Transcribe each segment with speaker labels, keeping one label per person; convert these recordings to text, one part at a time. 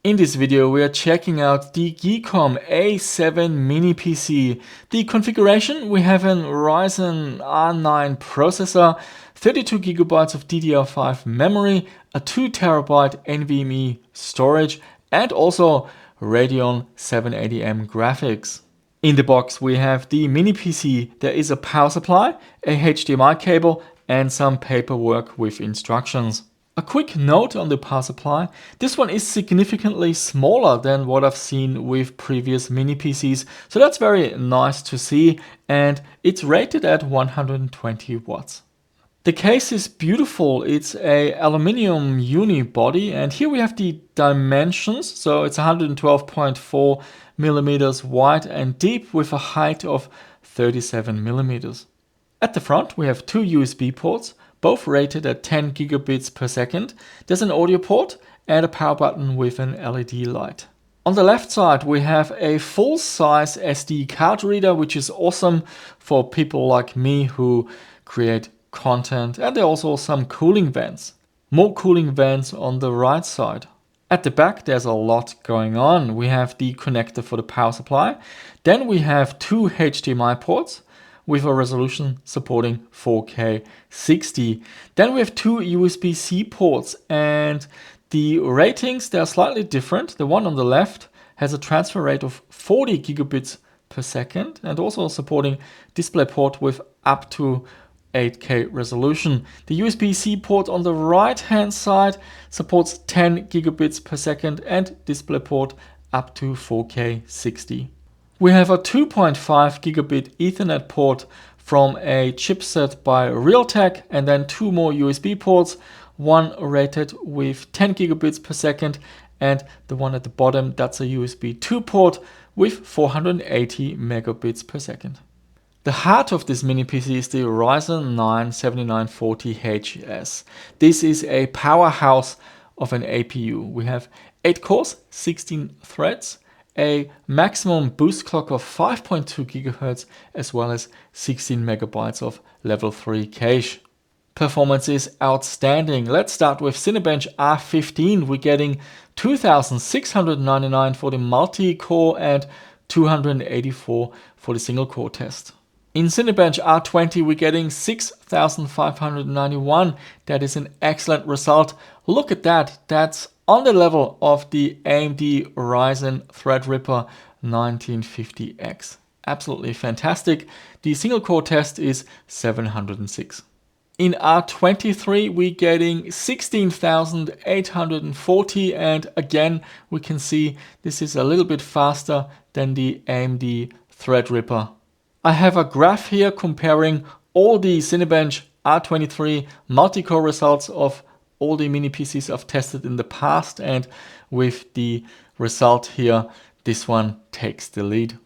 Speaker 1: In this video we are checking out the Geekom A7 mini PC. The configuration: we have an Ryzen R9 processor, 32GB of DDR5 memory, a 2TB NVMe storage and also Radeon 780M graphics. In the box we have the mini PC. There is a power supply, a HDMI cable and some paperwork with instructions. A quick note on the power supply: this one is significantly smaller than what I've seen with previous mini PCs, so that's very nice to see, and it's rated at 120 watts. The case is beautiful. It's a aluminium unibody, and here we have the dimensions. So it's 112.4 millimeters wide and deep with a height of 37 millimeters. At the front we have two USB ports, both rated at 10 gigabits per second. There's an audio port and a power button with an LED light. On the left side we have a full-size SD card reader, which is awesome for people like me who create content, and there are also some cooling vents. More cooling vents on the right side. At the back there's a lot going on. We have the connector for the power supply. Then we have two HDMI ports with a resolution supporting 4K 60. Then we have two USB-C ports, and the ratings, they're slightly different. The one on the left has a transfer rate of 40 gigabits per second and also supporting DisplayPort with up to 8K resolution. The USB-C port on the right hand side supports 10 gigabits per second and DisplayPort up to 4K 60. We have a 2.5 gigabit Ethernet port from a chipset by Realtek, and then two more USB ports, one rated with 10 gigabits per second and the one at the bottom, that's a USB 2 port with 480 megabits per second. The heart of this mini PC is the Ryzen 9 7940HS. This is a powerhouse of an APU. We have 8 cores, 16 threads, a maximum boost clock of 5.2 GHz, as well as 16 megabytes of level 3 cache. Performance is outstanding. Let's start with Cinebench R15. We're getting 2699 for the multi-core and 284 for the single core test. In Cinebench R20 we're getting 6591. That is an excellent result. Look at that. That's on the level of the AMD Ryzen Threadripper 1950X. Absolutely fantastic. The single core test is 706. In R23 we're getting 16,840, and again we can see this is a little bit faster than the AMD Threadripper. I have a graph here comparing all the Cinebench R23 multi-core results of all the mini PCs I've tested in the past, and with the result here, this one takes the lead.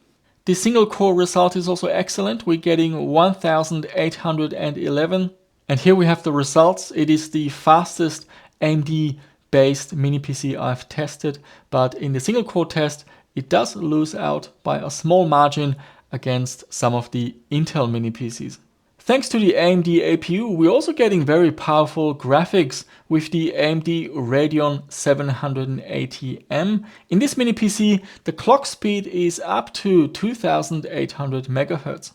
Speaker 1: The single core result is also excellent. We're getting 1811, and here we have the results. It is the fastest AMD based mini PC I've tested, but in the single core test it does lose out by a small margin against some of the Intel mini PCs. Thanks to the AMD APU, we're also getting very powerful graphics with the AMD Radeon 780M. In this mini PC, the clock speed is up to 2800 MHz.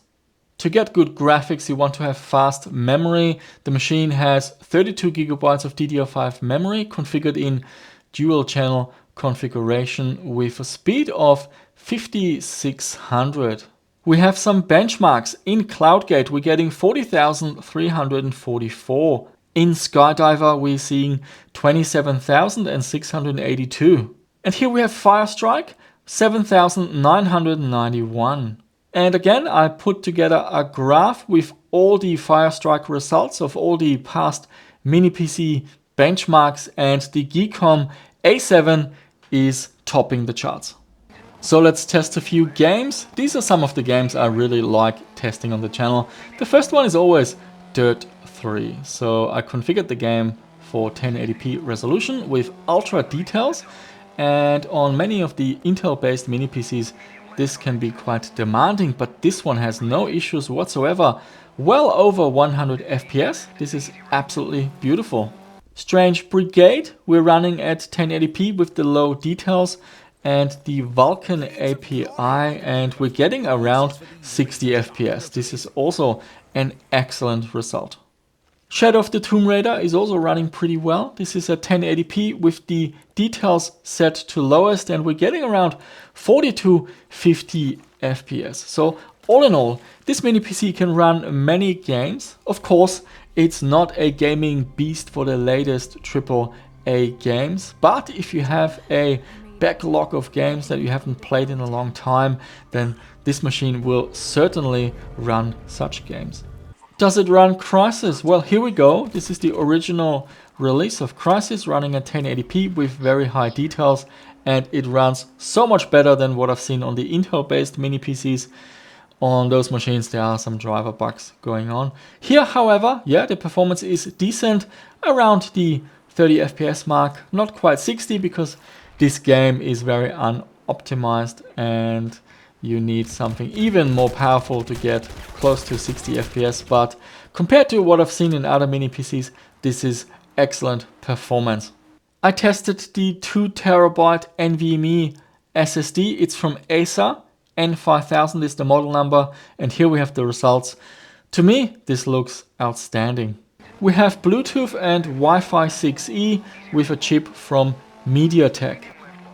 Speaker 1: To get good graphics, you want to have fast memory. The machine has 32 GB of DDR5 memory configured in dual channel configuration with a speed of 5600. We have some benchmarks. In CloudGate we're getting 40,344. In Skydiver we're seeing 27,682. And here we have Firestrike 7,991. And again I put together a graph with all the Firestrike results of all the past mini PC benchmarks, and the Geekom A7 is topping the charts. So let's test a few games. These are some of the games I really like testing on the channel. The first one is always Dirt 3. So I configured the game for 1080p resolution with ultra details, and on many of the Intel based mini PCs this can be quite demanding, but this one has no issues whatsoever. Well over 100 FPS. This is absolutely beautiful. Strange Brigade, we're running at 1080p with the low details and the Vulkan API, and we're getting around 60 FPS. This is also an excellent result. Shadow of the Tomb Raider is also running pretty well. This is at 1080p with the details set to lowest, and we're getting around 40 to 50 FPS. So all in all, this mini PC can run many games. Of course, it's not a gaming beast for the latest AAA games, but if you have a backlog of games that you haven't played in a long time, then this machine will certainly run such games. Does it run Crysis? Well, here we go. This is the original release of Crysis running at 1080p with very high details, and it runs so much better than what I've seen on the Intel-based mini PCs. On those machines there are some driver bugs going on. Here, however, yeah, the performance is decent, around the 30 FPS mark, not quite 60 because this game is very unoptimized and you need something even more powerful to get close to 60 FPS, but compared to what I've seen in other mini PCs, this is excellent performance. I tested the 2TB NVMe SSD, it's from Acer. N5000 is the model number, and here we have the results. To me, this looks outstanding. We have Bluetooth and Wi-Fi 6E with a chip from MediaTek.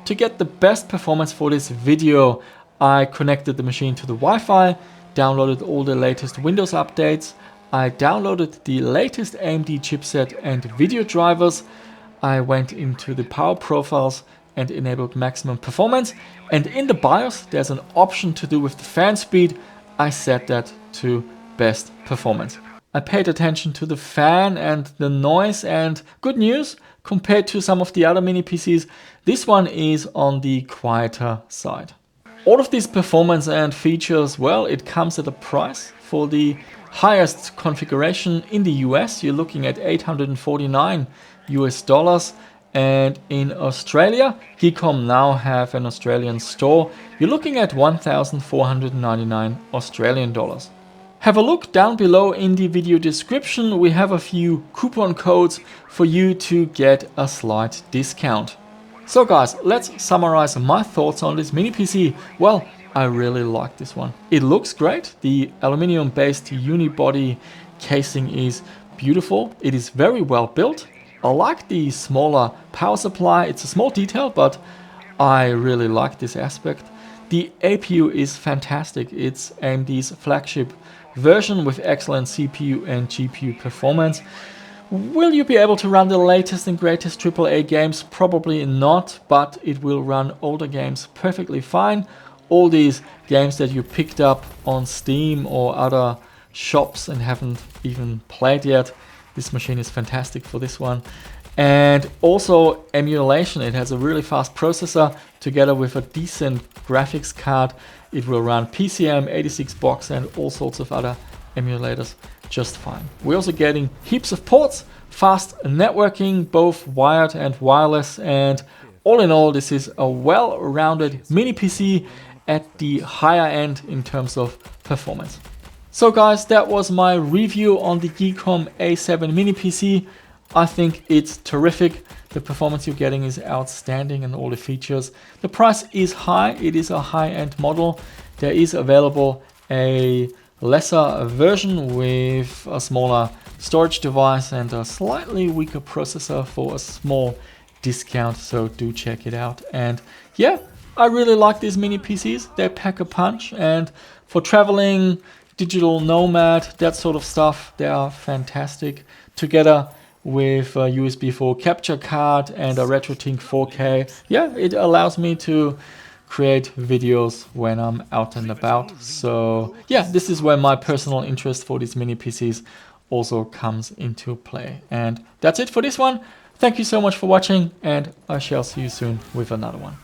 Speaker 1: To get the best performance for this video, I connected the machine to the Wi-Fi, downloaded all the latest Windows updates, I downloaded the latest AMD chipset and video drivers, I went into the power profiles and enabled maximum performance, and in the BIOS there's an option to do with the fan speed. I set that to best performance. I paid attention to the fan and the noise, and good news, compared to some of the other mini PCs, this one is on the quieter side. All of these performance and features, well, it comes at a price. For the highest configuration in the US, you're looking at $849 US. And in Australia, Geekom now have an Australian store. You're looking at 1,499 Australian dollars. Have a look down below in the video description. We have a few coupon codes for you to get a slight discount. So guys, let's summarize my thoughts on this mini PC. Well, I really like this one. It looks great. The aluminum based unibody casing is beautiful. It is very well built. I like the smaller power supply. It's a small detail, but I really like this aspect. The APU is fantastic. It's AMD's flagship version with excellent CPU and GPU performance. Will you be able to run the latest and greatest AAA games? Probably not, but it will run older games perfectly fine. All these games that you picked up on Steam or other shops and haven't even played yet, this machine is fantastic for this one. And also emulation. It has a really fast processor together with a decent graphics card. It will run PCM, 86box and all sorts of other emulators just fine. We're also getting heaps of ports, fast networking, both wired and wireless, and all in all, this is a well-rounded mini PC at the higher end in terms of performance. So guys, that was my review on the Geekom A7 mini PC. I think it's terrific. The performance you're getting is outstanding and all the features. The price is high. It is a high-end model. There is available a lesser version with a smaller storage device and a slightly weaker processor for a small discount, so do check it out. And yeah, I really like these mini PCs. They pack a punch, and for traveling, digital nomad, that sort of stuff, they are fantastic. Together with a USB 4 capture card and a RetroTink 4K, yeah, it allows me to create videos when I'm out and about. So yeah, this is where my personal interest for these mini PCs also comes into play. And that's it for this one. Thank you so much for watching, and I shall see you soon with another one.